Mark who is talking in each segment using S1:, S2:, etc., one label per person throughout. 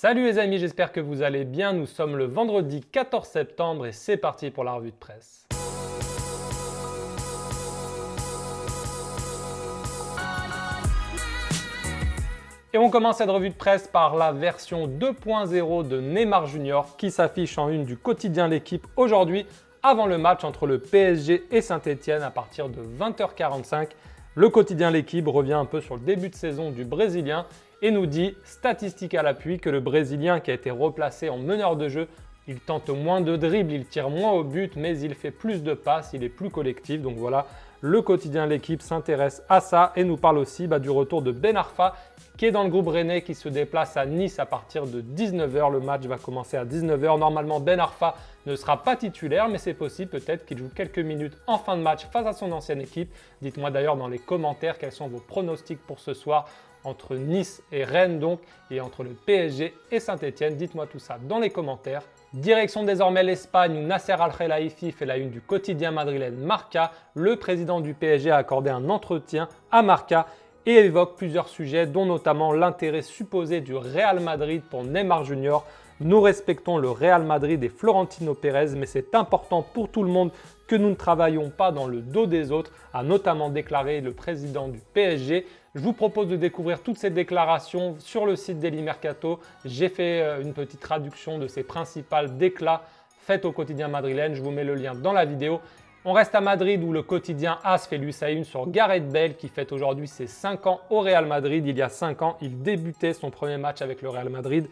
S1: Salut les amis, j'espère que vous allez bien. Nous sommes le vendredi 14 septembre et c'est parti pour la revue de presse. Et on commence cette revue de presse par la version 2.0 de Neymar Junior qui s'affiche en une du quotidien L'Équipe aujourd'hui avant le match entre le PSG et Saint-Etienne à partir de 20h45. Le quotidien L'Équipe revient un peu sur le début de saison du Brésilien et nous dit, statistique à l'appui, que le Brésilien qui a été replacé en meneur de jeu, il tente moins de dribbles, il tire moins au but, mais il fait plus de passes, il est plus collectif. Donc voilà, le quotidien L'Équipe s'intéresse à ça et nous parle aussi du retour de Ben Arfa qui est dans le groupe rennais, qui se déplace à Nice à partir de 19h. Le match va commencer à 19h. Normalement, Ben Arfa ne sera pas titulaire, mais c'est possible peut-être qu'il joue quelques minutes en fin de match face à son ancienne équipe. Dites-moi d'ailleurs dans les commentaires quels sont vos pronostics pour ce soir entre Nice et Rennes donc, et entre le PSG et Saint-Etienne. Dites-moi tout ça dans les commentaires. Direction désormais l'Espagne où Nasser Al-Khelaifi fait la une du quotidien madrilène Marca. Le président du PSG a accordé un entretien à Marca et évoque plusieurs sujets dont notamment l'intérêt supposé du Real Madrid pour Neymar Junior. Nous respectons le Real Madrid et Florentino Pérez, mais c'est important pour tout le monde que nous ne travaillions pas dans le dos des autres, a notamment déclaré le président du PSG. Je vous propose de découvrir toutes ces déclarations sur le site Daily Mercato. J'ai fait une petite traduction de ces principales déclats faites au quotidien madrilène. Je vous mets le lien dans la vidéo. On reste à Madrid où le quotidien AS fait lui sa une sur Gareth Bale qui fête aujourd'hui ses 5 ans au Real Madrid. Il y a 5 ans, il débutait son premier match avec le Real Madrid.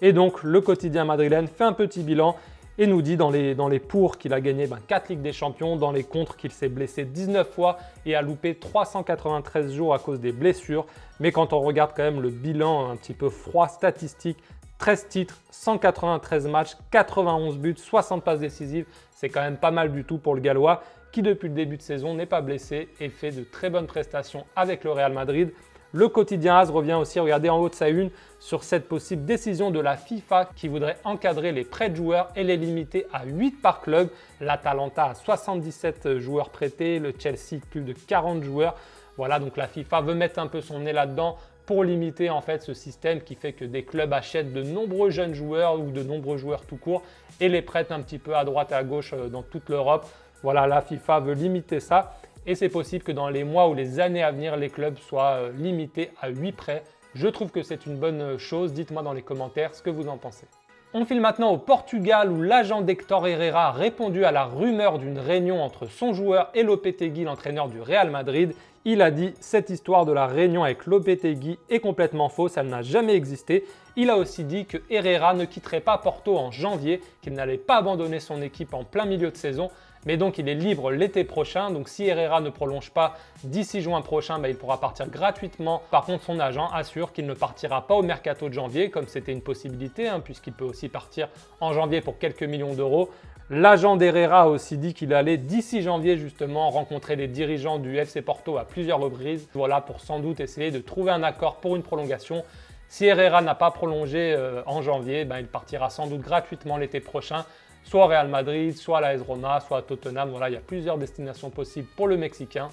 S1: Et donc, le quotidien madrilène fait un petit bilan et nous dit dans les pour qu'il a gagné 4 Ligues des Champions, dans les contre qu'il s'est blessé 19 fois et a loupé 393 jours à cause des blessures. Mais quand on regarde quand même le bilan un petit peu froid statistique, 13 titres, 193 matchs, 91 buts, 60 passes décisives, c'est quand même pas mal du tout pour le Gallois qui depuis le début de saison n'est pas blessé et fait de très bonnes prestations avec le Real Madrid. Le quotidien AS revient aussi, regardez en haut de sa une, sur cette possible décision de la FIFA qui voudrait encadrer les prêts de joueurs et les limiter à 8 par club. L'Atalanta a 77 joueurs prêtés, le Chelsea plus de 40 joueurs. Voilà, donc la FIFA veut mettre un peu son nez là-dedans pour limiter en fait ce système qui fait que des clubs achètent de nombreux jeunes joueurs ou de nombreux joueurs tout court et les prêtent un petit peu à droite et à gauche dans toute l'Europe. Voilà, la FIFA veut limiter ça. Et c'est possible que dans les mois ou les années à venir, les clubs soient limités à 8 prêts. Je trouve que c'est une bonne chose. Dites-moi dans les commentaires ce que vous en pensez. On file maintenant au Portugal où l'agent d'Hector Herrera a répondu à la rumeur d'une réunion entre son joueur et Lopetegui, l'entraîneur du Real Madrid. Il a dit « Cette histoire de la réunion avec Lopetegui est complètement fausse, elle n'a jamais existé ». Il a aussi dit que Herrera ne quitterait pas Porto en janvier, qu'il n'allait pas abandonner son équipe en plein milieu de saison. Mais donc il est libre l'été prochain, donc si Herrera ne prolonge pas d'ici juin prochain, il pourra partir gratuitement. Par contre, son agent assure qu'il ne partira pas au mercato de janvier, comme c'était une possibilité, puisqu'il peut aussi partir en janvier pour quelques millions d'euros. L'agent d'Herrera a aussi dit qu'il allait d'ici janvier justement rencontrer les dirigeants du FC Porto à plusieurs reprises. Voilà, pour sans doute essayer de trouver un accord pour une prolongation. Si Herrera n'a pas prolongé en janvier, il partira sans doute gratuitement l'été prochain. Soit au Real Madrid, soit à l'AS Roma, soit à Tottenham. Voilà, il y a plusieurs destinations possibles pour le Mexicain.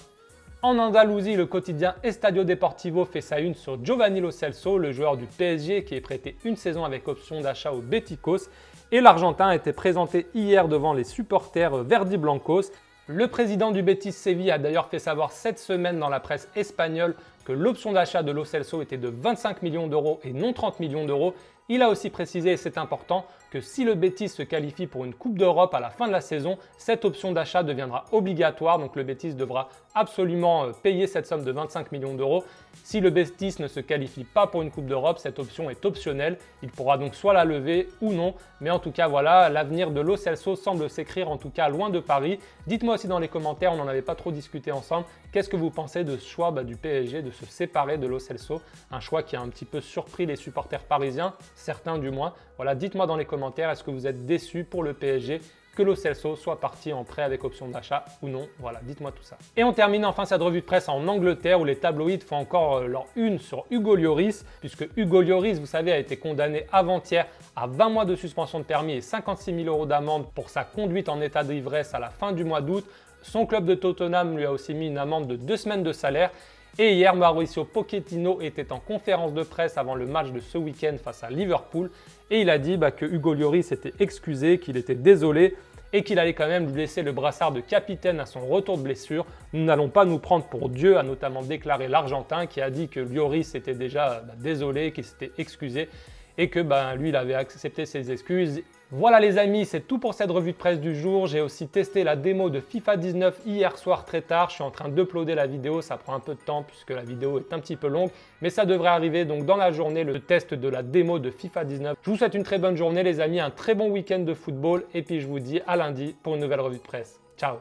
S1: En Andalousie, le quotidien Estadio Deportivo fait sa une sur Giovanni Lo Celso, le joueur du PSG qui est prêté une saison avec option d'achat au Beticos. Et l'Argentin a été présenté hier devant les supporters Verdi Blancos. Le président du Betis Séville a d'ailleurs fait savoir cette semaine dans la presse espagnole que l'option d'achat de Lo Celso était de 25 millions d'euros et non 30 millions d'euros. Il a aussi précisé, et c'est important, que si le Betis se qualifie pour une Coupe d'Europe à la fin de la saison, cette option d'achat deviendra obligatoire. Donc le Betis devra absolument payer cette somme de 25 millions d'euros. Si le Betis ne se qualifie pas pour une Coupe d'Europe, cette option est optionnelle. Il pourra donc soit la lever ou non. Mais en tout cas, voilà, l'avenir de Lo Celso semble s'écrire en tout cas loin de Paris. Dites-moi aussi dans les commentaires, on n'en avait pas trop discuté ensemble. Qu'est-ce que vous pensez de ce choix du PSG de se séparer de Lo Celso? Un choix qui a un petit peu surpris les supporters parisiens, certains du moins. Voilà, dites-moi dans les commentaires, est-ce que vous êtes déçus pour le PSG que Lo Celso soit parti en prêt avec option d'achat ou non? Voilà, dites-moi tout ça. Et on termine enfin cette revue de presse en Angleterre où les tabloïds font encore leur une sur Hugo Lloris, puisque Hugo Lloris, vous savez, a été condamné avant-hier à 20 mois de suspension de permis et 56 000 euros d'amende pour sa conduite en état d'ivresse à la fin du mois d'août. Son club de Tottenham lui a aussi mis une amende de 2 semaines de salaire. Et hier, Mauricio Pochettino était en conférence de presse avant le match de ce week-end face à Liverpool et il a dit que Hugo Lloris s'était excusé, qu'il était désolé et qu'il allait quand même lui laisser le brassard de capitaine à son retour de blessure. Nous n'allons pas nous prendre pour Dieu, a notamment déclaré l'Argentin qui a dit que Lloris était déjà désolé, qu'il s'était excusé et que lui, il avait accepté ses excuses. Voilà les amis, c'est tout pour cette revue de presse du jour. J'ai aussi testé la démo de FIFA 19 hier soir très tard. Je suis en train d'uploader la vidéo, ça prend un peu de temps puisque la vidéo est un petit peu longue. Mais ça devrait arriver donc dans la journée, le test de la démo de FIFA 19. Je vous souhaite une très bonne journée les amis, un très bon week-end de football. Et puis je vous dis à lundi pour une nouvelle revue de presse. Ciao!